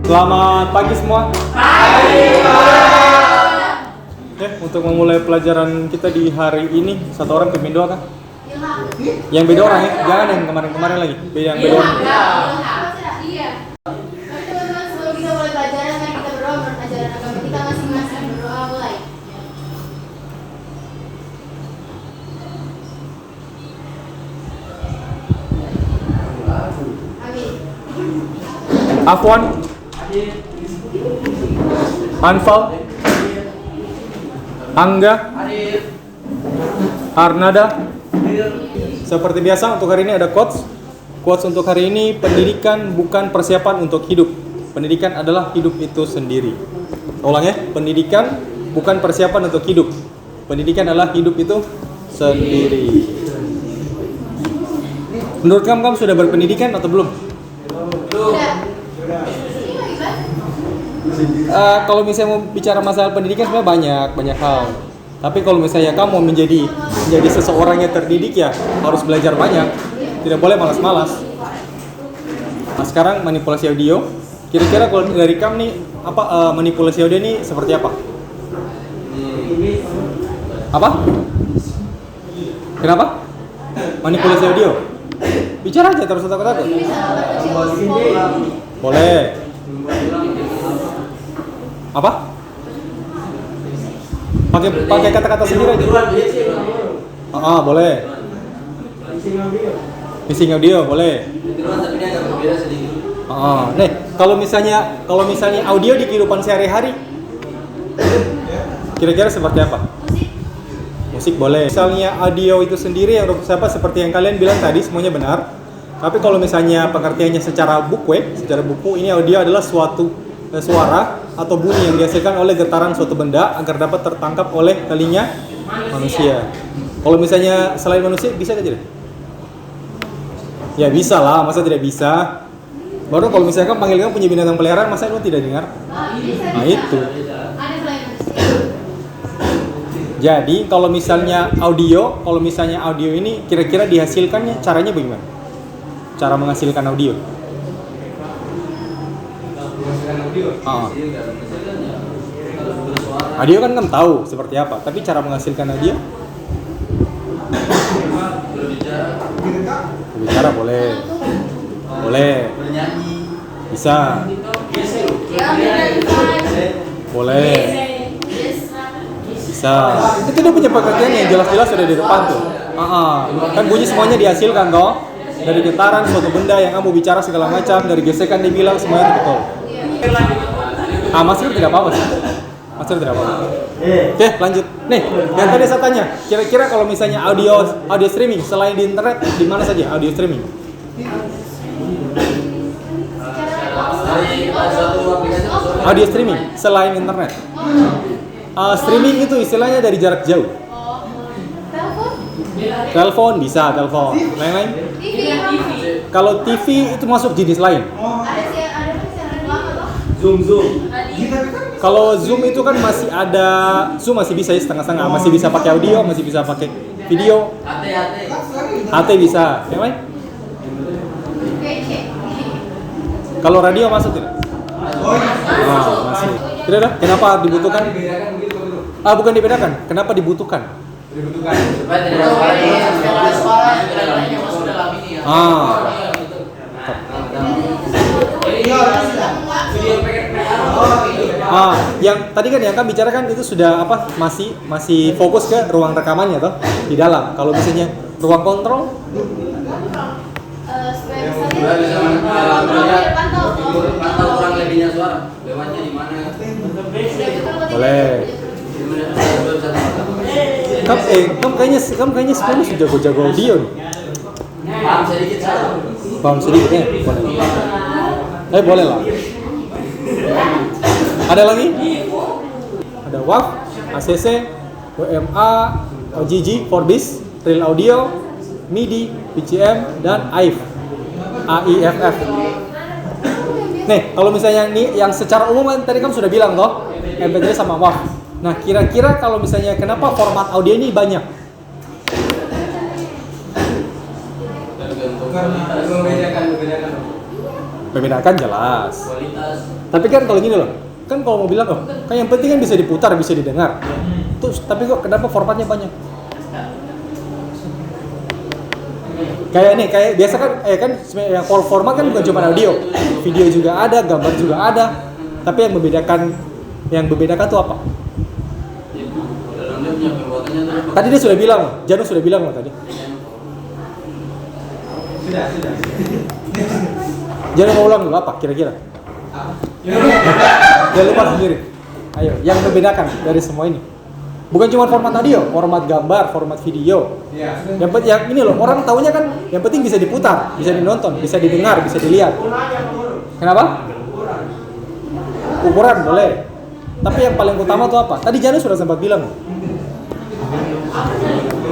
Selamat pagi semua. Oke, untuk memulai pelajaran kita di hari ini, satu orang pimpin doa kah? Yang beda orang ya, jangan yang kemarin-kemarin lagi. Yang beda orang. Iya. Tapi teman-teman sebelum kita mulai pelajaran kan kita berdoa menurut ajaran agama kita masing-masing. Berdoa mulai. Amin. Afwan, Anfal, Angga, Arnada. Seperti biasa untuk hari ini ada quotes. Quotes untuk hari ini, pendidikan bukan persiapan untuk hidup. Pendidikan adalah hidup itu sendiri. Ulang ya, pendidikan bukan persiapan untuk hidup. Pendidikan adalah hidup itu sendiri. Menurut kamu sudah berpendidikan atau belum? Kalau misalnya mau bicara masalah pendidikan sebenarnya banyak hal. Tapi kalau misalnya kamu menjadi seseorang yang terdidik ya harus belajar banyak. Tidak boleh malas-malas. Nah, sekarang manipulasi audio. Kira-kira kalau dari kamu nih manipulasi audio ini seperti apa? Apa? Kenapa? Manipulasi audio. Bicara aja terus takut-takut. Boleh. Apa? Pakai kata-kata sendiri aja. Boleh. Missing audio boleh. Nih, kalau misalnya audio di kehidupan sehari-hari, kira-kira seperti apa? Musik boleh. Misalnya audio itu sendiri yang seperti yang kalian bilang tadi semuanya benar. Tapi kalau misalnya pengertiannya secara buku ini audio adalah suatu suara atau bunyi yang dihasilkan oleh getaran suatu benda agar dapat tertangkap oleh telinga manusia. Kalau misalnya selain manusia bisa tidak? Ya bisa lah, masa tidak bisa? Baru kalau misalnya kamu panggil kamu punya binatang peliharaan, masa kamu tidak dengar? Nah itu. Jadi kalau misalnya audio ini kira-kira dihasilkannya caranya bagaimana? Cara menghasilkan audio? Audio kan kamu tahu seperti apa, tapi cara menghasilkan audio? Berbicara boleh. Bisa. Boleh. Bisa. Itu dia punya pengertian yang jelas-jelas sudah di depan tuh. Kan bunyi semuanya dihasilkan toh. Dari getaran suatu benda yang kamu bicara segala macam, dari gesekan dibilang semuanya itu betul. Master tidak apa-apa sih. Master tidak apa-apa. Oke, lanjut. Nih, yang tadi saya tanya, kira-kira kalau misalnya audio streaming selain di internet, di mana saja audio streaming? Audio streaming selain internet. Streaming itu istilahnya dari jarak jauh. Telepon bisa, telepon. Lain-lain? Kalau TV itu masuk jenis lain. Zoom. Kalau Zoom itu kan masih ada, Zoom masih bisa ya setengah-setengah, masih bisa pakai audio, masih bisa pakai video. HT bisa. Yang lain? Kalau radio masuk tidak? Masih. Tidak ada. Kenapa dibutuhkan? Bukan dibedakan. Kenapa dibutuhkan? Yang tadi kan yang kami bicarakan itu sudah masih fokus ke ruang rekamannya toh di dalam. Kalau misalnya ruang kontrol pantau kurang lebihnya suara lewatnya di mana boleh. Kamu kayaknya sekarang sudah jago audio nih. Paham sedikit ya? Boleh. Boleh lah. Ada lagi? Ada WAV, ACC, WMA, OGG, Vorbis, Real Audio, MIDI, BCM, dan AIFF. Nih, kalau misalnya ini yang secara umum tadi kamu sudah bilang toh, MP3 sama WAV. Nah, kira-kira kalau misalnya kenapa format audio ini banyak? Membedakan jelas. Kualitas. Tapi kan kalau gini loh, kan kalau mau bilang, oh, kan yang penting kan bisa diputar, bisa didengar. Terus, tapi kok kenapa formatnya banyak? Kayak biasa kan, kan yang format kan bukan cuma audio, video juga ada, gambar juga ada. Tapi yang membedakan tuh apa? Dalam dia punya perbuatannya tuh. Tadi dia sudah bilang, Janu sudah bilang loh tadi. Janu mau ulang dulu apa kira-kira? Jangan lupa sendiri. Ayo, yang membedakan dari semua ini. Bukan cuma format audio, format gambar, format video. Yang ini loh, orang taunya kan yang penting bisa diputar, bisa dinonton, bisa didengar, bisa dilihat. Kenapa? Ukuran boleh. Tapi yang paling utama tuh apa? Tadi Janu sudah sempat bilang.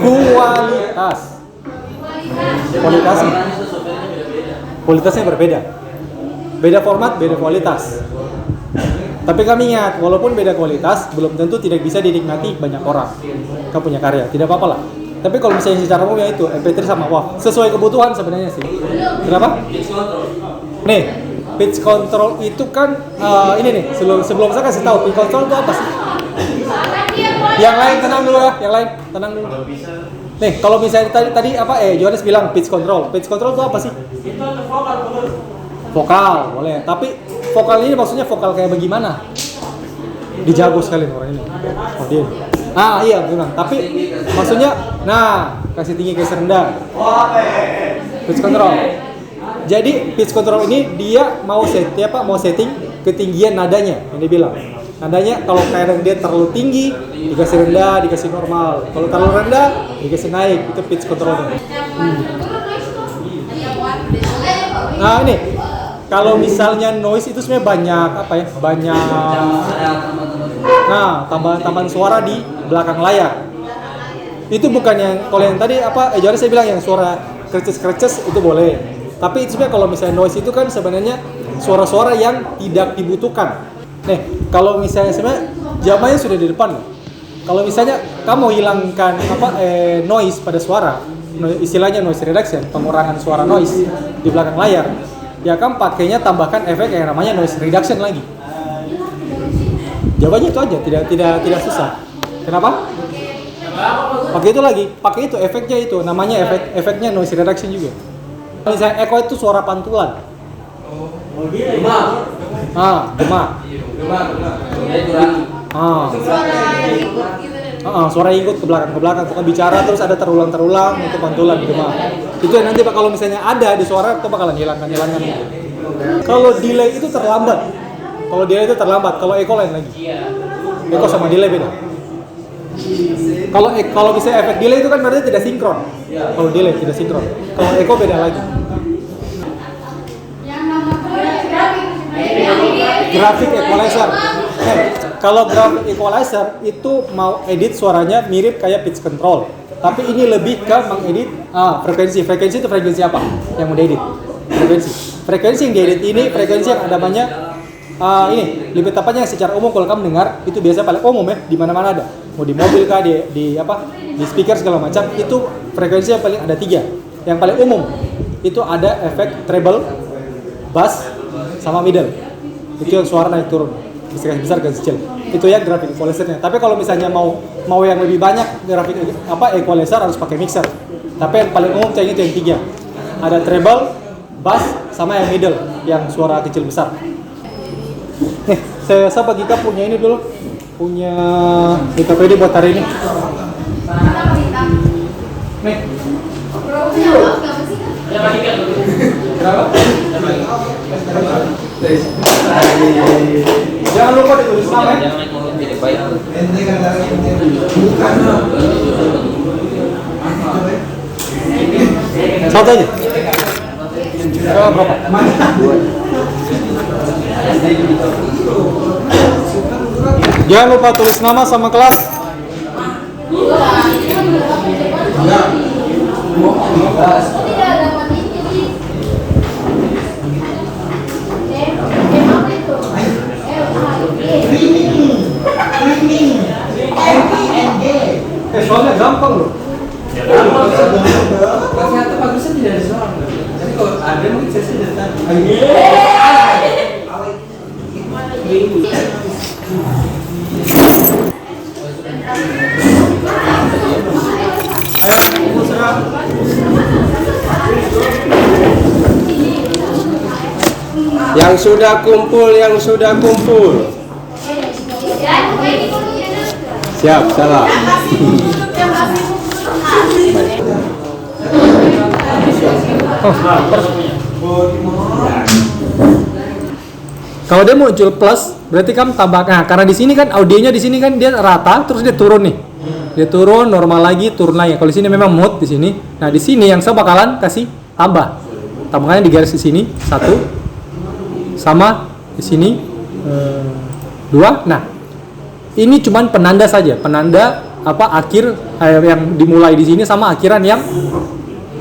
Kualitas. Kualitasnya. Kualitasnya berbeda. Beda format, beda kualitas. Tapi kami ingat, walaupun beda kualitas, belum tentu tidak bisa dinikmati banyak orang. Kamu punya karya, tidak apa-apa lah. Tapi kalau misalnya secara umum ya itu, MP3 sama WAV. Sesuai kebutuhan sebenarnya sih. Kenapa? Nih, pitch control itu kan, ini nih, sebelum saya kasih tahu, pitch control itu apa sih? Yang lain tenang dulu ya, yang lain tenang dulu. Nih, kalau misalnya tadi apa, Johannes bilang pitch control. Pitch control itu apa sih? Vokal, boleh. Tapi vokal ini maksudnya vokal kayak bagaimana? Dijago sekali orang ini. Oh dia. Iya bilang. Tapi maksudnya, kasih tinggi kasih rendah. Pitch control. Jadi pitch control ini dia mau setting ketinggian nadanya yang dia bilang. Nadanya kalau kadang dia terlalu tinggi, dikasih rendah, dikasih normal. Kalau terlalu rendah, dikasih naik. Itu pitch controlnya. Nah ini. Kalau misalnya noise itu sebenarnya banyak tambahan suara di belakang layar. Itu bukan yang kalau yang tadi Johannes saya bilang yang suara kerces itu boleh. Tapi itu sebenarnya kalau misalnya noise itu kan sebenarnya suara-suara yang tidak dibutuhkan. Nih, kalau misalnya sebenarnya jawabannya sudah di depan. Kalau misalnya kamu hilangkan noise pada suara, istilahnya noise reduction, pengurangan suara noise di belakang layar. Ya kan pakainya tambahkan efek yang namanya noise reduction lagi. Jawabannya itu aja, tidak susah. Kenapa? Pakai itu lagi, pakai itu efeknya itu, namanya efeknya noise reduction juga. Misalnya echo itu suara pantulan. Gema. Suara ikut ke belakang, pokoknya bicara terus ada terulang itu pantulan gema. Itu yang nanti kalau misalnya ada di suara itu bakalan hilangkan. Kalau delay itu terlambat. Kalau echo lain lagi. Echo sama delay beda. Kalau bisa efek delay itu kan berarti tidak sinkron. Kalau delay tidak sinkron. Kalau echo beda lagi. Graphic equalizer. Kalau graphic equalizer itu mau edit suaranya mirip kayak pitch control. Tapi ini lebih ke mengedit frekuensi. Frekuensi itu frekuensi apa? Yang mau diedit? Frekuensi yang diedit ini frekuensi yang ada banyak ini lebih tepatnya secara umum kalau kamu dengar itu biasa paling umum ya di mana-mana ada. Mau di mobil kah di speaker segala macam itu frekuensi yang paling ada 3. Yang paling umum itu ada efek treble, bass sama middle. Itu yang suara naik turun. Bisa besar garis kecil. Itu ya graphic equalizer-nya. Tapi kalau misalnya mau yang lebih banyak graphic equalizer harus pakai mixer. Tapi yang paling umum itu yang 3. Ada treble, bass sama yang middle yang suara kecil besar. Nih, saya bagikan punya ini dulu. Punya DKPD buat hari ini. Nih. Jangan lupa ditulis nama ya. Satu aja. Berapa? Jangan lupa tulis nama sama kelas. Soalnya gampang loh. Ternyata bagusnya tidak ada seorang. Jadi kalau ada mungkin saya sudah tahu. Yang sudah kumpul, yang sudah kumpul. Siap, salah. Kalau dia muncul plus, berarti kamu tambah. Nah, karena di sini kan audionya di sini kan dia rata, terus dia turun nih. Dia turun, normal lagi, turun lagi. Kalau di sini memang mode di sini. Nah, di sini yang saya bakalan kasih tambah. Tambahnya di garis di sini 1 sama di sini 2. Nah, ini cuman penanda saja, penanda apa akhir yang dimulai di sini sama akhiran yang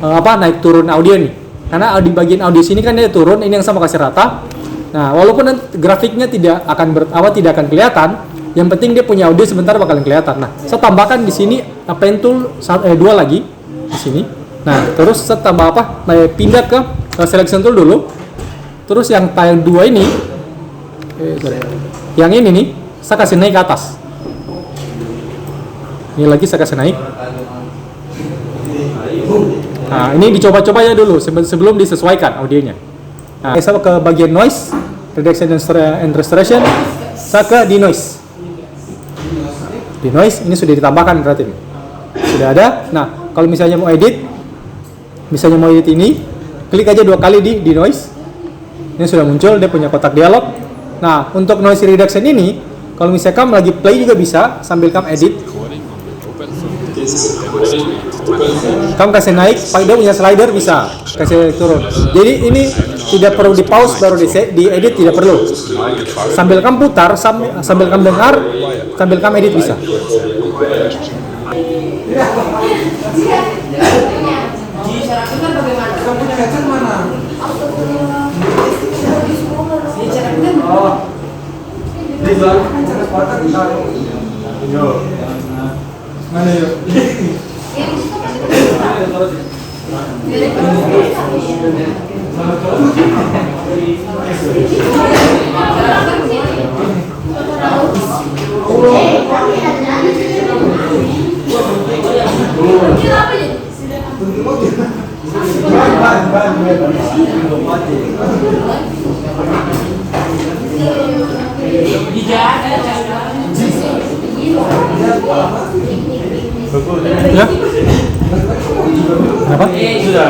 naik turun audio nih. Karena di bagian audio sini kan dia turun, ini yang sama kasih rata. Nah, walaupun grafiknya tidak akan kelihatan, yang penting dia punya audio sebentar bakalan kelihatan. Nah, saya tambahkan di sini pen tool 2 lagi di sini. Nah, terus saya tambah pindah ke selection tool dulu. Terus yang tile 2 ini yang ini nih, saya kasih naik ke atas. Ini lagi saya kasih naik. Nah, ini dicoba-coba ya dulu sebelum disesuaikan audionya. Nah, saya ke bagian noise, reduction and restoration, saya ke denoise. Denoise ini sudah ditambahkan berarti nih. Sudah ada. Nah, kalau misalnya mau edit ini, klik aja 2 kali di denoise. Ini sudah muncul, dia punya kotak dialog. Nah, untuk noise reduction ini, kalau misalnya kamu lagi play juga bisa sambil kamu edit. Kamu kasih naik, pakai dia punya slider bisa kasih turun. Jadi ini tidak perlu di pause baru di edit, tidak perlu. Sambil kamu putar, sambil kamu dengar, sambil kamu edit bisa. Mana yuk? Ya? Kenapa? Sudah.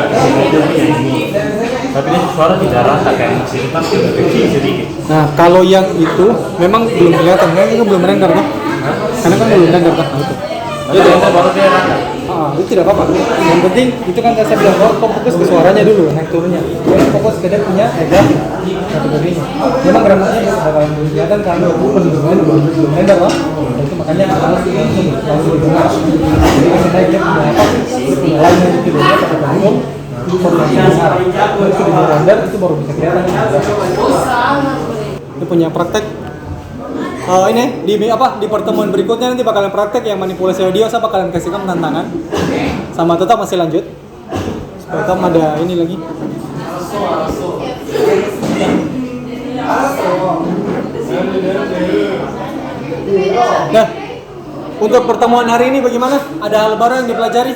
Tapi ini suara tidak rata kayak sini kan kecil sedikit. Nah, kalau yang itu memang belum kelihatan, kan itu belum render kan? Karena kan belum render kan? Itu. Itu baru dia rata. Itu tidak apa-apa. Yang penting itu kan saya bilang fokus ke suaranya dulu, naik turunnya. Jadi fokus ke dia punya grafik kategorinya. Memang grafiknya bakalan belum kelihatan karena belum render loh. Itu makanya langsung dengar. Jadi kasih naik dia punya apa? Dia punya line yang videonya pakai volume. Itu baru bisa dengar. Itu di render itu baru bisa kelihatan. Itu punya praktek. Ini di pertemuan berikutnya nanti bakalan praktek yang manipulasi audio. Saya bakalan kasih kamu tantangan sama tetap masih lanjut supaya kamu ada ini lagi. Nah, untuk pertemuan hari ini bagaimana? Ada hal baru yang dipelajari?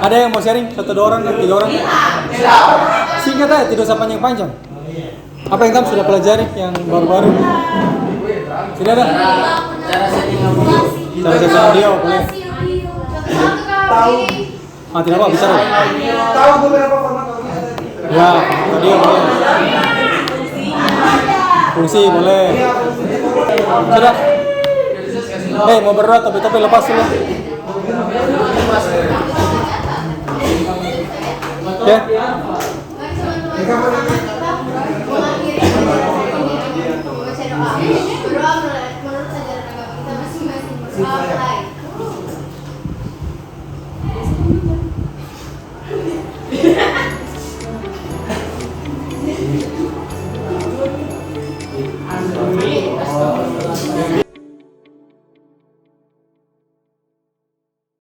Ada yang mau sharing? 1, 2 orang, 3 orang? Singkat aja, tidak usah panjang-panjang. Apa yang kamu sudah pelajari yang baru-baru? Tidak ada? Cara setting audio boleh. Tidak apa, bicara. Tahu beberapa format Ya, audio boleh. Fungsi boleh. Sudah. Mau berdoa tapi lepas dulu. Oke. Berdoa menurut ajaran agama kita masing-masing. Berdoa